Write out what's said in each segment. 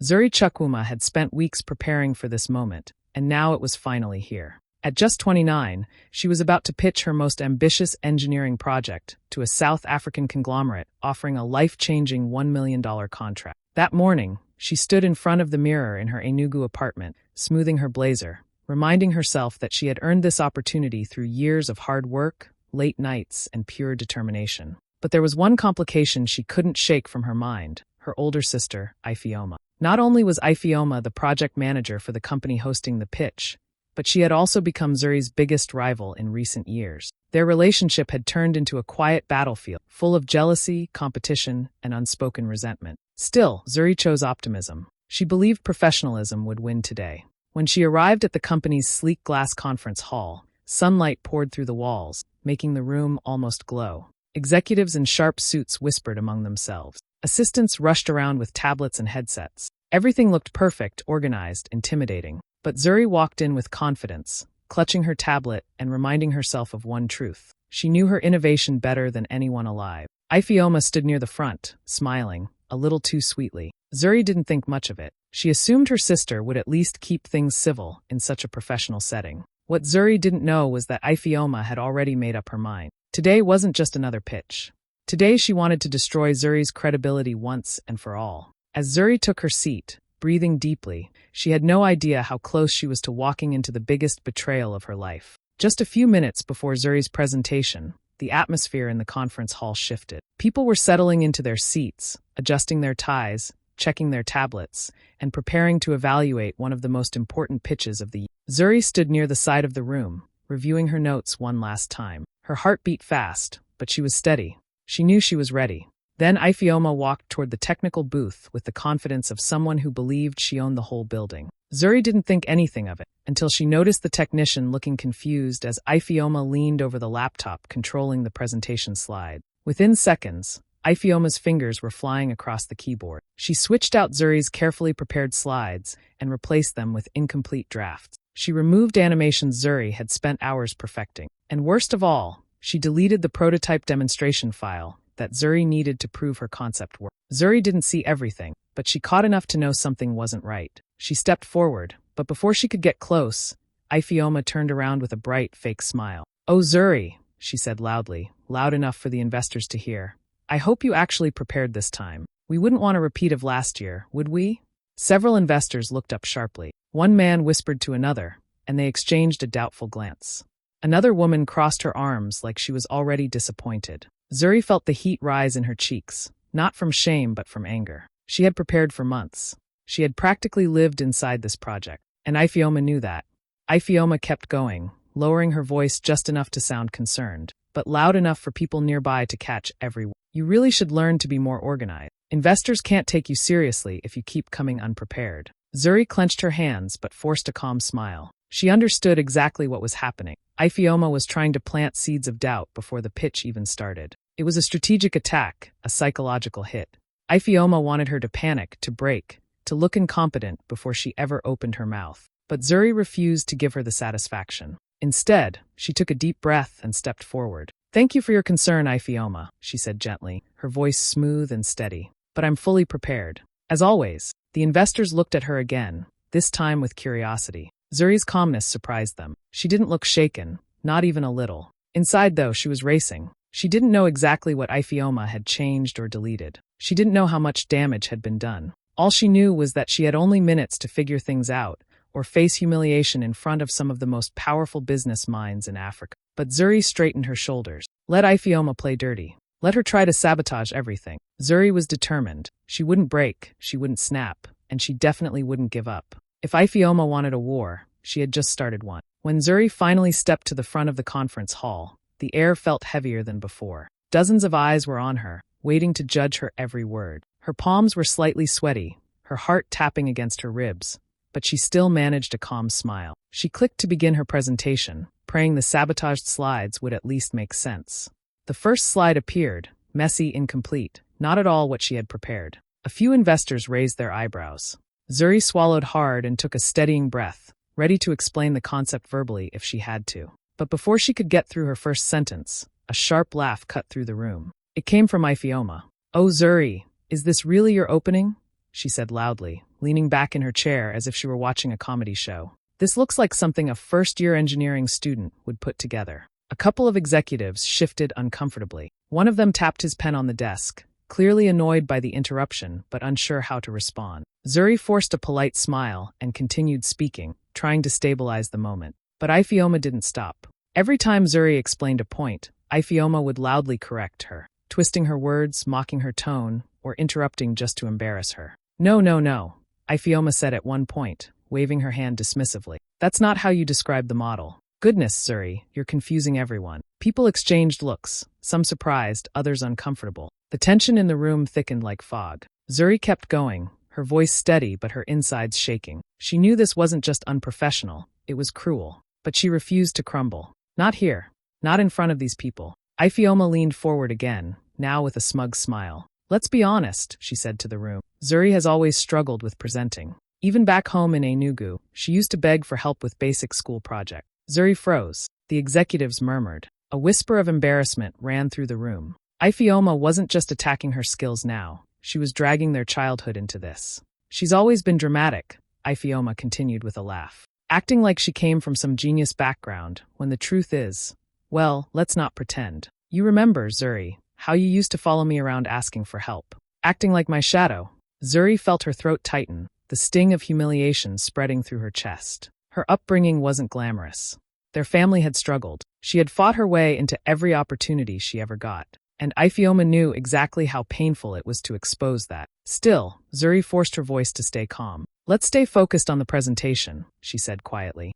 Zuri Chukwuma had spent weeks preparing for this moment, and now it was finally here. At just 29, she was about to pitch her most ambitious engineering project to a South African conglomerate offering a life-changing $1 million contract. That morning, she stood in front of the mirror in her Enugu apartment, smoothing her blazer, reminding herself that she had earned this opportunity through years of hard work, late nights, and pure determination. But there was one complication she couldn't shake from her mind: her older sister, Ifeoma. Not only was Ifeoma the project manager for the company hosting the pitch, but she had also become Zuri's biggest rival in recent years. Their relationship had turned into a quiet battlefield, full of jealousy, competition, and unspoken resentment. Still, Zuri chose optimism. She believed professionalism would win today. When she arrived at the company's sleek glass conference hall, sunlight poured through the walls, making the room almost glow. Executives in sharp suits whispered among themselves. Assistants rushed around with tablets and headsets. Everything looked perfect, organized, intimidating. But Zuri walked in with confidence, clutching her tablet and reminding herself of one truth: she knew her innovation better than anyone alive. Ifeoma stood near the front, smiling, a little too sweetly. Zuri didn't think much of it. She assumed her sister would at least keep things civil in such a professional setting. What Zuri didn't know was that Ifeoma had already made up her mind. Today wasn't just another pitch. Today she wanted to destroy Zuri's credibility once and for all. As Zuri took her seat, breathing deeply, she had no idea how close she was to walking into the biggest betrayal of her life. Just a few minutes before Zuri's presentation, the atmosphere in the conference hall shifted. People were settling into their seats, adjusting their ties, checking their tablets, and preparing to evaluate one of the most important pitches of the year. Zuri stood near the side of the room, reviewing her notes one last time. Her heart beat fast, but she was steady. She knew she was ready. Then Ifeoma walked toward the technical booth with the confidence of someone who believed she owned the whole building. Zuri didn't think anything of it until she noticed the technician looking confused as Ifeoma leaned over the laptop controlling the presentation slide. Within seconds, Ifeoma's fingers were flying across the keyboard. She switched out Zuri's carefully prepared slides and replaced them with incomplete drafts. She removed animations Zuri had spent hours perfecting. And worst of all, she deleted the prototype demonstration file that Zuri needed to prove her concept worked. Zuri didn't see everything, but she caught enough to know something wasn't right. She stepped forward, but before she could get close, Ifeoma turned around with a bright, fake smile. "Oh, Zuri," she said loudly, loud enough for the investors to hear. "I hope you actually prepared this time. We wouldn't want a repeat of last year, would we?" Several investors looked up sharply. One man whispered to another, and they exchanged a doubtful glance. Another woman crossed her arms like she was already disappointed. Zuri felt the heat rise in her cheeks, not from shame but from anger. She had prepared for months. She had practically lived inside this project, and Ifeoma knew that. Ifeoma kept going, lowering her voice just enough to sound concerned, but loud enough for people nearby to catch every word. "You really should learn to be more organized. Investors can't take you seriously if you keep coming unprepared." Zuri clenched her hands but forced a calm smile. She understood exactly what was happening. Ifeoma was trying to plant seeds of doubt before the pitch even started. It was a strategic attack, a psychological hit. Ifeoma wanted her to panic, to break, to look incompetent before she ever opened her mouth. But Zuri refused to give her the satisfaction. Instead, she took a deep breath and stepped forward. "Thank you for your concern, Ifeoma," she said gently, her voice smooth and steady. "But I'm fully prepared." As always, the investors looked at her again, this time with curiosity. Zuri's calmness surprised them. She didn't look shaken, not even a little. Inside, though, she was racing. She didn't know exactly what Ifeoma had changed or deleted. She didn't know how much damage had been done. All she knew was that she had only minutes to figure things out, or face humiliation in front of some of the most powerful business minds in Africa. But Zuri straightened her shoulders. Let Ifeoma play dirty. Let her try to sabotage everything. Zuri was determined. She wouldn't break, she wouldn't snap, and she definitely wouldn't give up. If Ifeoma wanted a war, she had just started one. When Zuri finally stepped to the front of the conference hall, the air felt heavier than before. Dozens of eyes were on her, waiting to judge her every word. Her palms were slightly sweaty, her heart tapping against her ribs, but she still managed a calm smile. She clicked to begin her presentation, praying the sabotaged slides would at least make sense. The first slide appeared, messy, incomplete, not at all what she had prepared. A few investors raised their eyebrows. Zuri swallowed hard and took a steadying breath, ready to explain the concept verbally if she had to. But before she could get through her first sentence, a sharp laugh cut through the room. It came from Ifeoma. "Oh, Zuri, is this really your opening? she said loudly, leaning back in her chair as if she were watching a comedy show. This looks like something a first-year engineering student would put together. A couple of executives shifted uncomfortably. One of them tapped his pen on the desk, clearly annoyed by the interruption but unsure how to respond. Zuri forced a polite smile and continued speaking, trying to stabilize the moment. But Ifeoma didn't stop. Every time Zuri explained a point, Ifeoma would loudly correct her, twisting her words, mocking her tone, or interrupting just to embarrass her. No, no, no, Ifeoma said at one point, waving her hand dismissively. That's not how you describe the model. Goodness, Zuri, you're confusing everyone. People exchanged looks, some surprised, others uncomfortable. The tension in the room thickened like fog. Zuri kept going, her voice steady but her insides shaking. She knew this wasn't just unprofessional, it was cruel. But she refused to crumble. Not here. Not in front of these people. Ifeoma leaned forward again, now with a smug smile. Let's be honest, she said to the room. Zuri has always struggled with presenting. Even back home in Enugu, she used to beg for help with basic school projects. Zuri froze. The executives murmured. A whisper of embarrassment ran through the room. Ifeoma wasn't just attacking her skills now. She was dragging their childhood into this. She's always been dramatic, Ifeoma continued with a laugh. Acting like she came from some genius background, when the truth is, well, let's not pretend. You remember, Zuri, how you used to follow me around asking for help. Acting like my shadow. Zuri felt her throat tighten, the sting of humiliation spreading through her chest. Her upbringing wasn't glamorous. Their family had struggled. She had fought her way into every opportunity she ever got. And Ifeoma knew exactly how painful it was to expose that. Still, Zuri forced her voice to stay calm. Let's stay focused on the presentation, she said quietly.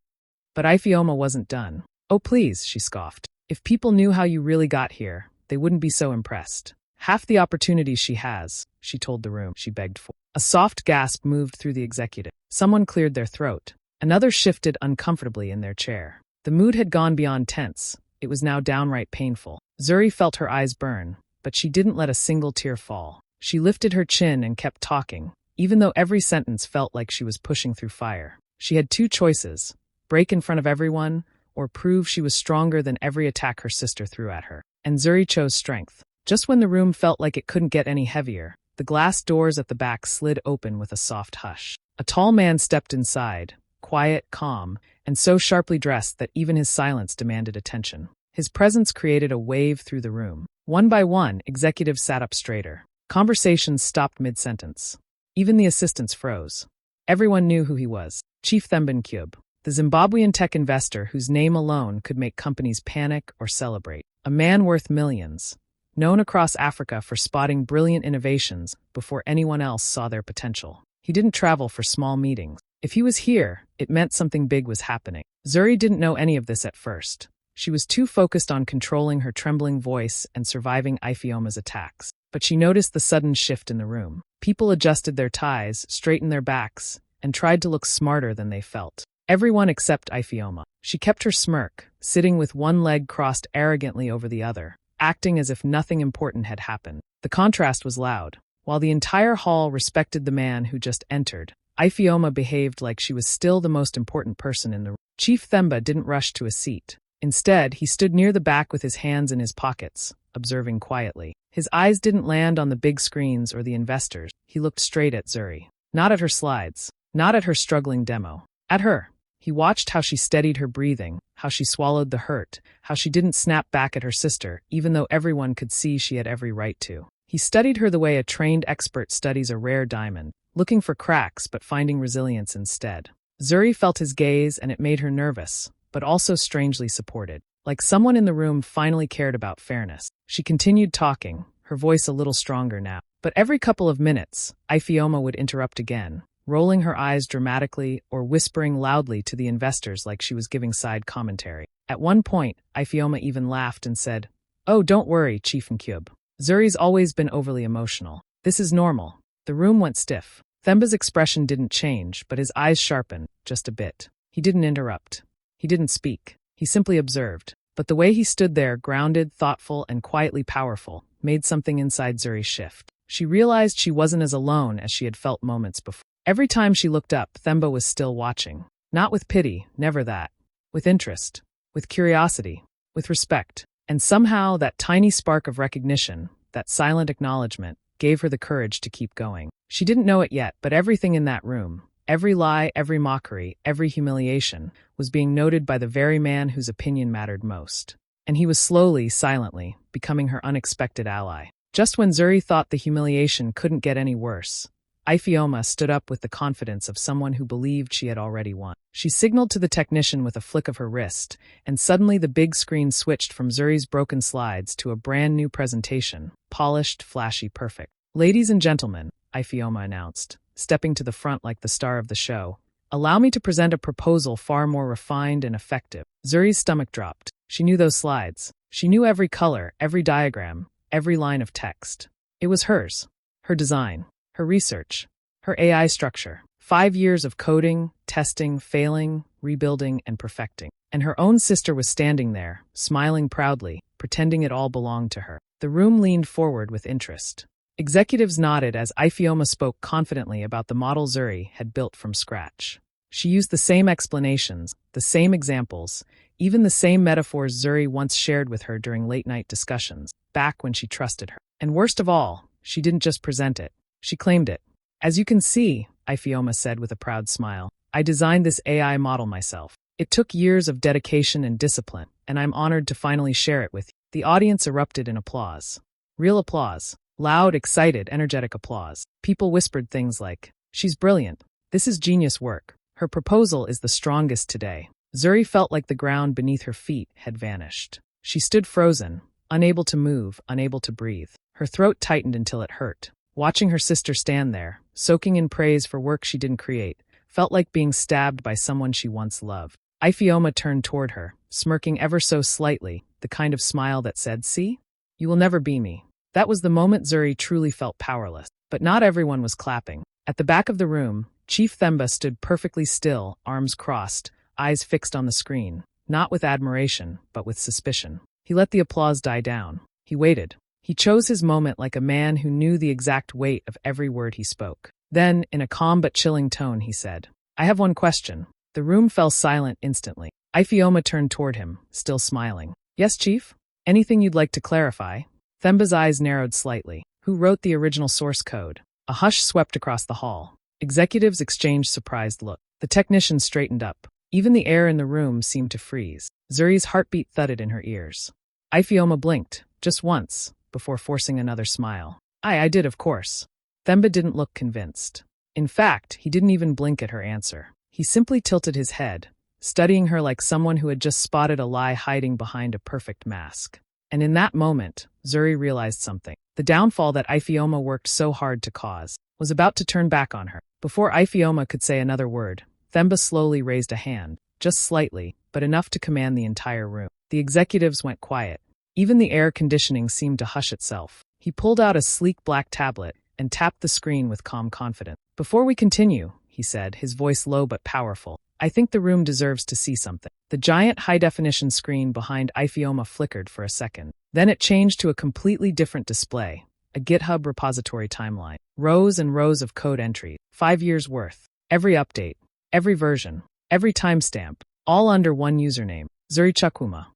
But Ifeoma wasn't done. Oh please, she scoffed. If people knew how you really got here, they wouldn't be so impressed. Half the opportunities she has, she told the room, she begged for. A soft gasp moved through the executive. Someone cleared their throat. Another shifted uncomfortably in their chair. The mood had gone beyond tense. It was now downright painful. Zuri felt her eyes burn, but she didn't let a single tear fall. She lifted her chin and kept talking, even though every sentence felt like she was pushing through fire. She had two choices: break in front of everyone, or prove she was stronger than every attack her sister threw at her. And Zuri chose strength. Just when the room felt like it couldn't get any heavier, the glass doors at the back slid open with a soft hush. A tall man stepped inside, quiet, calm, and so sharply dressed that even his silence demanded attention. His presence created a wave through the room. One by one, executives sat up straighter. Conversations stopped mid-sentence. Even the assistants froze. Everyone knew who he was. Chief Themba Nkubi, the Zimbabwean tech investor whose name alone could make companies panic or celebrate. A man worth millions, known across Africa for spotting brilliant innovations before anyone else saw their potential. He didn't travel for small meetings. If he was here, it meant something big was happening. Zuri didn't know any of this at first. She was too focused on controlling her trembling voice and surviving Ifeoma's attacks. But she noticed the sudden shift in the room. People adjusted their ties, straightened their backs, and tried to look smarter than they felt. Everyone except Ifeoma. She kept her smirk, sitting with one leg crossed arrogantly over the other, acting as if nothing important had happened. The contrast was loud. While the entire hall respected the man who just entered, Ifeoma behaved like she was still the most important person in the room. Chief Themba didn't rush to a seat. Instead, he stood near the back with his hands in his pockets, observing quietly. His eyes didn't land on the big screens or the investors. He looked straight at Zuri. Not at her slides, not at her struggling demo. At her. He watched how she steadied her breathing, how she swallowed the hurt, how she didn't snap back at her sister, even though everyone could see she had every right to. He studied her the way a trained expert studies a rare diamond, looking for cracks but finding resilience instead. Zuri felt his gaze and it made her nervous, but also strangely supported. Like someone in the room finally cared about fairness. She continued talking, her voice a little stronger now. But every couple of minutes, Ifeoma would interrupt again, rolling her eyes dramatically or whispering loudly to the investors like she was giving side commentary. At one point, Ifeoma even laughed and said, "Oh, don't worry, Chief Nkubi. Zuri's always been overly emotional. This is normal." The room went stiff. Themba's expression didn't change, but his eyes sharpened, just a bit. He didn't interrupt. He didn't speak. He simply observed. But the way he stood there, grounded, thoughtful, and quietly powerful, made something inside Zuri shift. She realized she wasn't as alone as she had felt moments before. Every time she looked up, Themba was still watching. Not with pity, never that. With interest. With curiosity. With respect. And somehow, that tiny spark of recognition, that silent acknowledgement, gave her the courage to keep going. She didn't know it yet, but everything in that room, every lie, every mockery, every humiliation, was being noted by the very man whose opinion mattered most. And he was slowly, silently, becoming her unexpected ally. Just when Zuri thought the humiliation couldn't get any worse, Ifeoma stood up with the confidence of someone who believed she had already won. She signaled to the technician with a flick of her wrist, and suddenly the big screen switched from Zuri's broken slides to a brand new presentation, polished, flashy, perfect. "Ladies and gentlemen," Ifeoma announced, stepping to the front like the star of the show, "allow me to present a proposal far more refined and effective." Zuri's stomach dropped. She knew those slides. She knew every color, every diagram, every line of text. It was hers. Her design. Her research, her AI structure, 5 years of coding, testing, failing, rebuilding, and perfecting. And her own sister was standing there, smiling proudly, pretending it all belonged to her. The room leaned forward with interest. Executives nodded as Ifeoma spoke confidently about the model Zuri had built from scratch. She used the same explanations, the same examples, even the same metaphors Zuri once shared with her during late-night discussions, back when she trusted her. And worst of all, she didn't just present it. She claimed it. "As you can see," Ifeoma said with a proud smile, "I designed this AI model myself. It took years of dedication and discipline, and I'm honored to finally share it with you." The audience erupted in applause. Real applause. Loud, excited, energetic applause. People whispered things like, "She's brilliant. This is genius work. Her proposal is the strongest today." Zuri felt like the ground beneath her feet had vanished. She stood frozen, unable to move, unable to breathe. Her throat tightened until it hurt. Watching her sister stand there, soaking in praise for work she didn't create, felt like being stabbed by someone she once loved. Ifeoma turned toward her, smirking ever so slightly, the kind of smile that said, "See? You will never be me." That was the moment Zuri truly felt powerless. But not everyone was clapping. At the back of the room, Chief Themba stood perfectly still, arms crossed, eyes fixed on the screen, not with admiration, but with suspicion. He let the applause die down. He waited. He chose his moment like a man who knew the exact weight of every word he spoke. Then, in a calm but chilling tone, he said, "I have one question." The room fell silent instantly. Ifeoma turned toward him, still smiling. "Yes, Chief? Anything you'd like to clarify?" Themba's eyes narrowed slightly. "Who wrote the original source code?" A hush swept across the hall. Executives exchanged surprised looks. The technician straightened up. Even the air in the room seemed to freeze. Zuri's heartbeat thudded in her ears. Ifeoma blinked, just once, before forcing another smile. I did, of course." Themba didn't look convinced. In fact, he didn't even blink at her answer. He simply tilted his head, studying her like someone who had just spotted a lie hiding behind a perfect mask. And in that moment, Zuri realized something. The downfall that Ifeoma worked so hard to cause was about to turn back on her. Before Ifeoma could say another word, Themba slowly raised a hand, just slightly, but enough to command the entire room. The executives went quiet. Even the air conditioning seemed to hush itself. He pulled out a sleek black tablet and tapped the screen with calm confidence. "Before we continue," he said, his voice low but powerful, "I think the room deserves to see something." The giant high-definition screen behind Ifeoma flickered for a second. Then it changed to a completely different display, a GitHub repository timeline. Rows and rows of code entries, 5 years worth. Every update, every version, every timestamp, all under one username, Zuri Chakuma.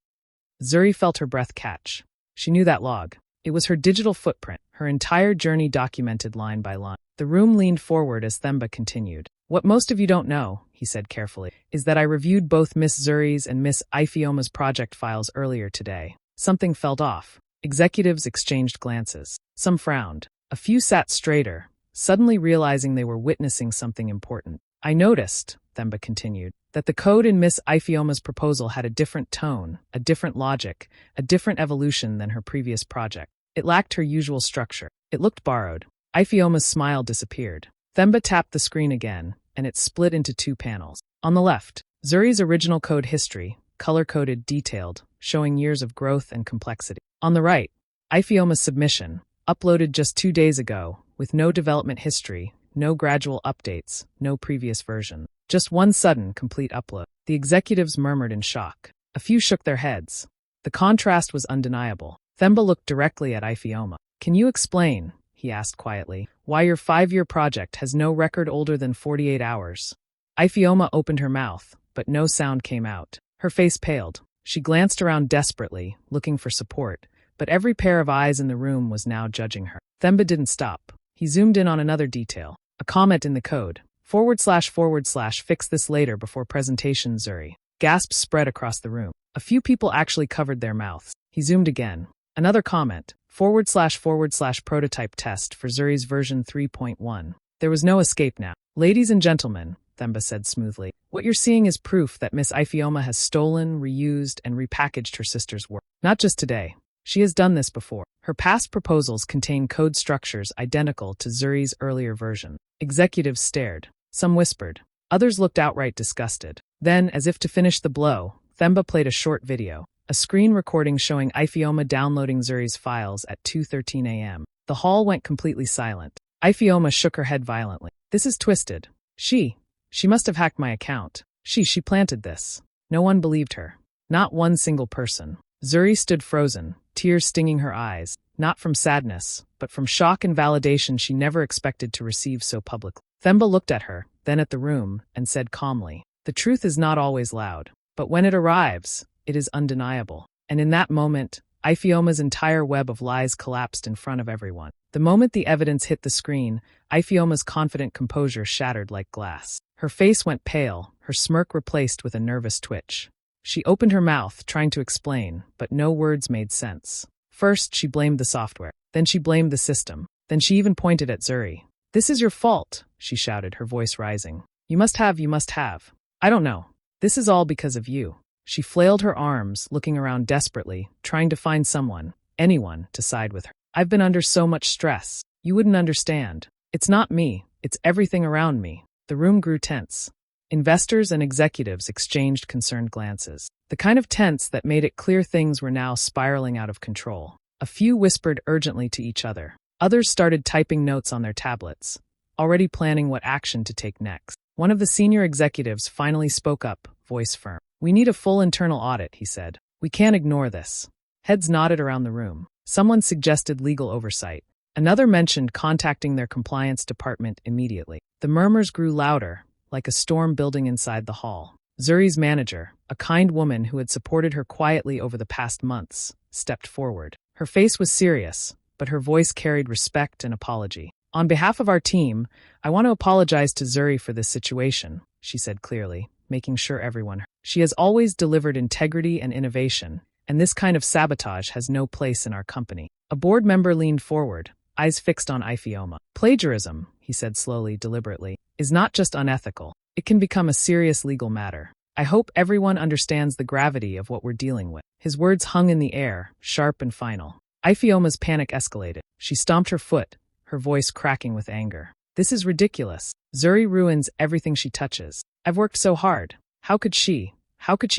Zuri felt her breath catch. She knew that log. It was her digital footprint, her entire journey documented line by line. The room leaned forward as Themba continued. "What most of you don't know," he said carefully, "is that I reviewed both Miss Zuri's and Miss Ifeoma's project files earlier today. Something felt off." Executives exchanged glances. Some frowned. A few sat straighter, suddenly realizing they were witnessing something important. "I noticed," Themba continued, "that the code in Miss Ifeoma's proposal had a different tone, a different logic, a different evolution than her previous project. It lacked her usual structure. It looked borrowed." Ifeoma's smile disappeared. Themba tapped the screen again, and it split into 2 panels. On the left, Zuri's original code history, color-coded, detailed, showing years of growth and complexity. On the right, Ifeoma's submission, uploaded just 2 days ago, with no development history, no gradual updates, no previous version. Just one sudden, complete upload. The executives murmured in shock. A few shook their heads. The contrast was undeniable. Themba looked directly at Ifeoma. "Can you explain," he asked quietly, "why your 5-year project has no record older than 48 hours? Ifeoma opened her mouth, but no sound came out. Her face paled. She glanced around desperately, looking for support, but every pair of eyes in the room was now judging her. Themba didn't stop. He zoomed in on another detail. A comment in the code. // fix this later before presentation, Zuri. Gasps spread across the room. A few people actually covered their mouths. He zoomed again. Another comment. // prototype test for Zuri's version 3.1. There was no escape now. Ladies and gentlemen, Themba said smoothly, what you're seeing is proof that Miss Ifeoma has stolen, reused, and repackaged her sister's work. Not just today. She has done this before. Her past proposals contain code structures identical to Zuri's earlier version. Executives stared. Some whispered. Others looked outright disgusted. Then, as if to finish the blow, Themba played a short video, a screen recording showing Ifeoma downloading Zuri's files at 2:13 a.m. The hall went completely silent. Ifeoma shook her head violently. This is twisted. She must have hacked my account. She planted this. No one believed her. Not one single person. Zuri stood frozen, tears stinging her eyes, not from sadness, but from shock and validation she never expected to receive so publicly. Themba looked at her, then at the room, and said calmly, the truth is not always loud, but when it arrives, it is undeniable. And in that moment, Ifeoma's entire web of lies collapsed in front of everyone. The moment the evidence hit the screen, Ifeoma's confident composure shattered like glass. Her face went pale, her smirk replaced with a nervous twitch. She opened her mouth, trying to explain, but no words made sense. First, she blamed the software. Then she blamed the system. Then she even pointed at Zuri. This is your fault, she shouted, her voice rising. You must have. I don't know. This is all because of you. She flailed her arms, looking around desperately, trying to find someone, anyone, to side with her. I've been under so much stress. You wouldn't understand. It's not me. It's everything around me. The room grew tense. Investors and executives exchanged concerned glances. The kind of tense that made it clear things were now spiraling out of control. A few whispered urgently to each other. Others started typing notes on their tablets, already planning what action to take next. One of the senior executives finally spoke up, voice firm. We need a full internal audit, he said. We can't ignore this. Heads nodded around the room. Someone suggested legal oversight. Another mentioned contacting their compliance department immediately. The murmurs grew louder, like a storm building inside the hall. Zuri's manager, a kind woman who had supported her quietly over the past months, stepped forward. Her face was serious, but her voice carried respect and apology. On behalf of our team, I want to apologize to Zuri for this situation, she said clearly, making sure everyone heard. She has always delivered integrity and innovation, and this kind of sabotage has no place in our company. A board member leaned forward, eyes fixed on Ifeoma. Plagiarism, he said slowly, deliberately, is not just unethical. It can become a serious legal matter. I hope everyone understands the gravity of what we're dealing with. His words hung in the air, sharp and final. Ifeoma's panic escalated. She stomped her foot, her voice cracking with anger. This is ridiculous. Zuri ruins everything she touches. I've worked so hard. How could she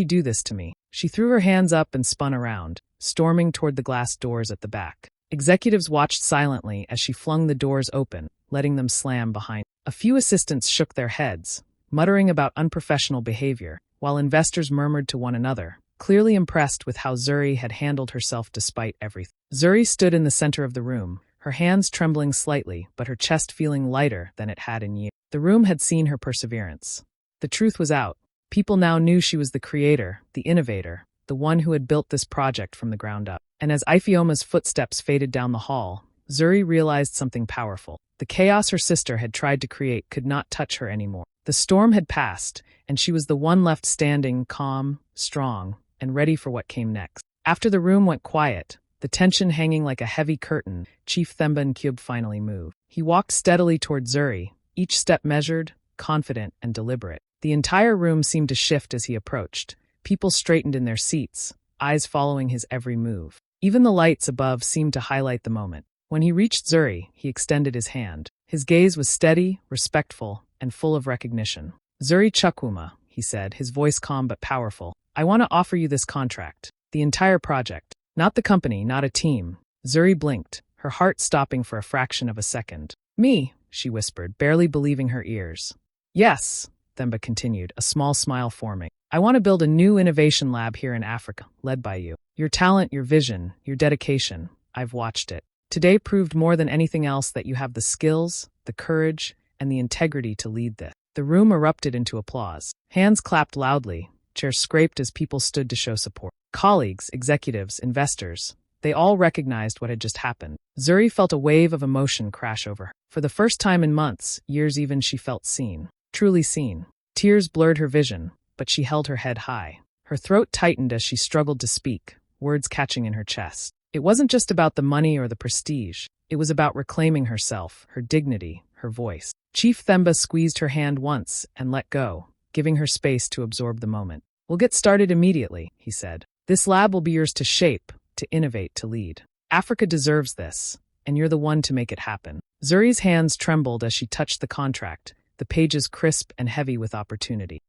do this to me? She threw her hands up and spun around, storming toward the glass doors at the back. Executives watched silently as she flung the doors open, letting them slam behind. A few assistants shook their heads, muttering about unprofessional behavior, while investors murmured to one another, clearly impressed with how Zuri had handled herself despite everything. Zuri stood in the center of the room, her hands trembling slightly, but her chest feeling lighter than it had in years. The room had seen her perseverance. The truth was out. People now knew she was the creator, the innovator, the one who had built this project from the ground up. And as Ifeoma's footsteps faded down the hall, Zuri realized something powerful. The chaos her sister had tried to create could not touch her anymore. The storm had passed, and she was the one left standing, calm, strong, and ready for what came next. After the room went quiet, the tension hanging like a heavy curtain, Chief Themba Nkyub finally moved. He walked steadily toward Zuri, each step measured, confident, and deliberate. The entire room seemed to shift as he approached. People straightened in their seats, eyes following his every move. Even the lights above seemed to highlight the moment. When he reached Zuri, he extended his hand. His gaze was steady, respectful, and full of recognition. Zuri Chukwuma, he said, his voice calm but powerful. I want to offer you this contract. The entire project. Not the company, not a team. Zuri blinked, her heart stopping for a fraction of a second. Me, she whispered, barely believing her ears. Yes, Themba continued, a small smile forming. I want to build a new innovation lab here in Africa, led by you. Your talent, your vision, your dedication. I've watched it. Today proved more than anything else that you have the skills, the courage, and the integrity to lead this. The room erupted into applause. Hands clapped loudly, chairs scraped as people stood to show support. Colleagues, executives, investors, They all recognized what had just happened. Zuri felt a wave of emotion crash over her. For the first time in months, years even, she felt seen. Truly seen. Tears blurred her vision, but she held her head high. Her throat tightened as she struggled to speak, words catching in her chest. It wasn't just about the money or the prestige. It was about reclaiming herself, her dignity, her voice. Chief Themba squeezed her hand once and let go, giving her space to absorb the moment. "We'll get started immediately," he said. "This lab will be yours to shape, to innovate, to lead. Africa deserves this, and you're the one to make it happen." Zuri's hands trembled as she touched the contract, the pages crisp and heavy with opportunity.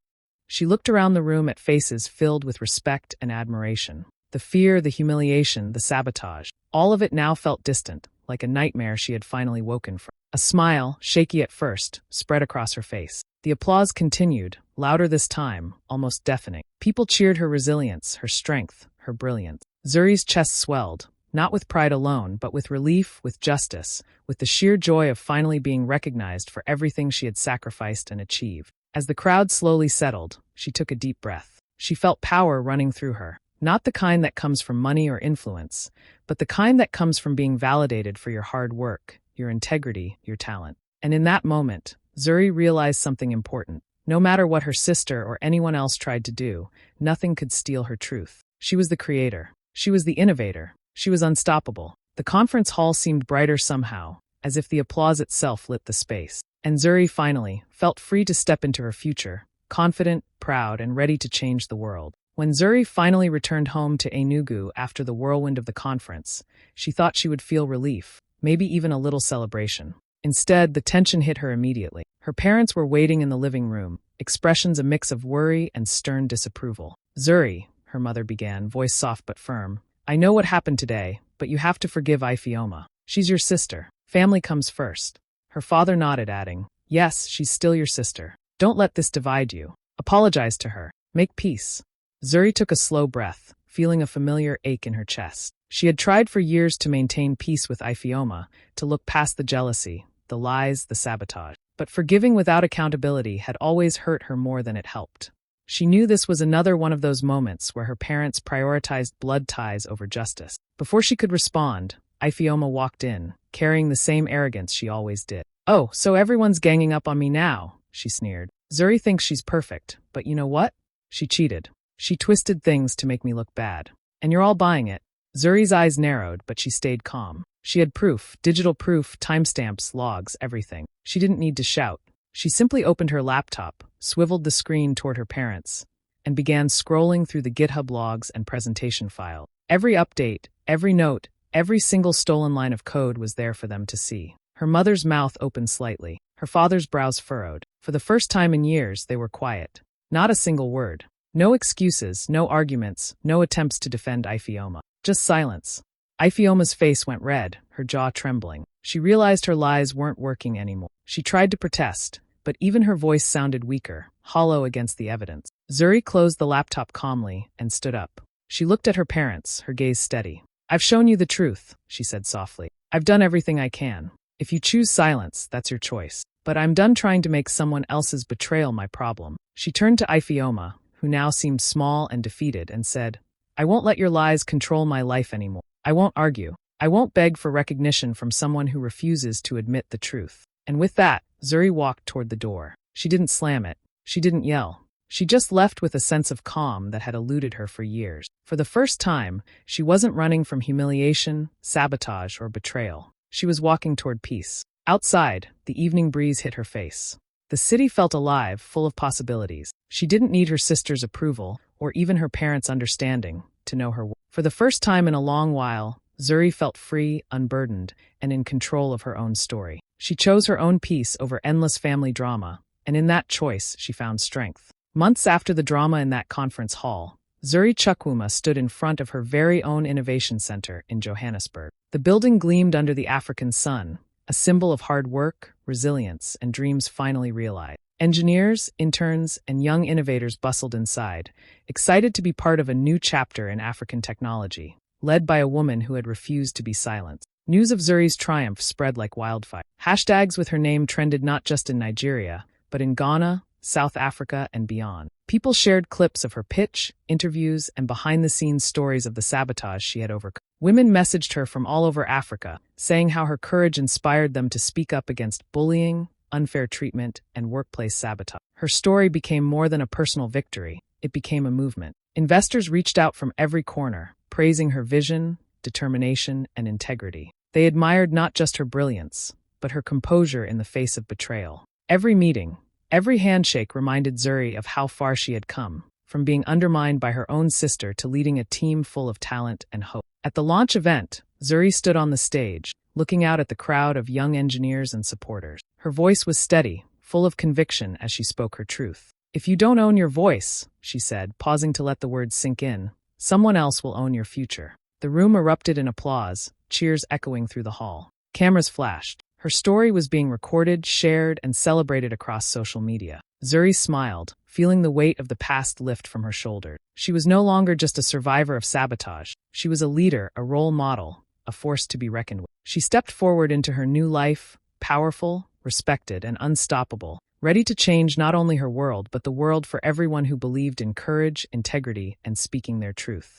She looked around the room at faces filled with respect and admiration. The fear, the humiliation, the sabotage, all of it now felt distant, like a nightmare she had finally woken from. A smile, shaky at first, spread across her face. The applause continued, louder this time, almost deafening. People cheered her resilience, her strength, her brilliance. Zuri's chest swelled, not with pride alone, but with relief, with justice, with the sheer joy of finally being recognized for everything she had sacrificed and achieved. As the crowd slowly settled, she took a deep breath. She felt power running through her, not the kind that comes from money or influence, but the kind that comes from being validated for your hard work, your integrity, your talent. And in that moment, Zuri realized something important. No matter what her sister or anyone else tried to do, nothing could steal her truth. She was the creator. She was the innovator. She was unstoppable. The conference hall seemed brighter somehow, as if the applause itself lit the space. And Zuri finally felt free to step into her future, confident, proud, and ready to change the world. When Zuri finally returned home to Enugu after the whirlwind of the conference, she thought she would feel relief, maybe even a little celebration. Instead, the tension hit her immediately. Her parents were waiting in the living room, expressions a mix of worry and stern disapproval. "Zuri," her mother began, voice soft but firm, "I know what happened today, but you have to forgive Ifeoma. She's your sister. Family comes first." Her father nodded, adding, "Yes, she's still your sister. Don't let this divide you. Apologize to her. Make peace." Zuri took a slow breath, feeling a familiar ache in her chest. She had tried for years to maintain peace with Ifeoma, to look past the jealousy, the lies, the sabotage. But forgiving without accountability had always hurt her more than it helped. She knew this was another one of those moments where her parents prioritized blood ties over justice. Before she could respond, Ifeoma walked in, carrying the same arrogance she always did. "Oh, so everyone's ganging up on me now," she sneered. "Zuri thinks she's perfect, but you know what? She cheated. She twisted things to make me look bad. And you're all buying it." Zuri's eyes narrowed, but she stayed calm. She had proof, digital proof, timestamps, logs, everything. She didn't need to shout. She simply opened her laptop, swiveled the screen toward her parents, and began scrolling through the GitHub logs and presentation file. Every update, every note, every single stolen line of code was there for them to see. Her mother's mouth opened slightly. Her father's brows furrowed. For the first time in years, they were quiet. Not a single word. No excuses, no arguments, no attempts to defend Ifeoma. Just silence. Ifeoma's face went red, her jaw trembling. She realized her lies weren't working anymore. She tried to protest, but even her voice sounded weaker, hollow against the evidence. Zuri closed the laptop calmly and stood up. She looked at her parents, her gaze steady. "I've shown you the truth," she said softly. "I've done everything I can. If you choose silence, that's your choice. But I'm done trying to make someone else's betrayal my problem." She turned to Ifeoma, who now seemed small and defeated, and said, "I won't let your lies control my life anymore. I won't argue. I won't beg for recognition from someone who refuses to admit the truth." And with that, Zuri walked toward the door. She didn't slam it. She didn't yell. She just left with a sense of calm that had eluded her for years. For the first time, she wasn't running from humiliation, sabotage, or betrayal. She was walking toward peace. Outside, the evening breeze hit her face. The city felt alive, full of possibilities. She didn't need her sister's approval, or even her parents' understanding, to know her worth. For the first time in a long while, Zuri felt free, unburdened, and in control of her own story. She chose her own peace over endless family drama, and in that choice, she found strength. Months after the drama in that conference hall, Zuri Chukwuma stood in front of her very own innovation center in Johannesburg. The building gleamed under the African sun, a symbol of hard work, resilience, and dreams finally realized. Engineers, interns, and young innovators bustled inside, excited to be part of a new chapter in African technology, led by a woman who had refused to be silenced. News of Zuri's triumph spread like wildfire. Hashtags with her name trended not just in Nigeria, but in Ghana, South Africa, and beyond. People shared clips of her pitch, interviews, and behind-the-scenes stories of the sabotage she had overcome. Women messaged her from all over Africa, saying how her courage inspired them to speak up against bullying, unfair treatment, and workplace sabotage. Her story became more than a personal victory, it became a movement. Investors reached out from every corner, praising her vision, determination, and integrity. They admired not just her brilliance, but her composure in the face of betrayal. Every meeting, every handshake reminded Zuri of how far she had come, from being undermined by her own sister to leading a team full of talent and hope. At the launch event, Zuri stood on the stage, looking out at the crowd of young engineers and supporters. Her voice was steady, full of conviction as she spoke her truth. "If you don't own your voice," she said, pausing to let the words sink in, "someone else will own your future." The room erupted in applause, cheers echoing through the hall. Cameras flashed. Her story was being recorded, shared, and celebrated across social media. Zuri smiled, feeling the weight of the past lift from her shoulders. She was no longer just a survivor of sabotage. She was a leader, a role model, a force to be reckoned with. She stepped forward into her new life, powerful, respected, and unstoppable, ready to change not only her world but the world for everyone who believed in courage, integrity, and speaking their truth.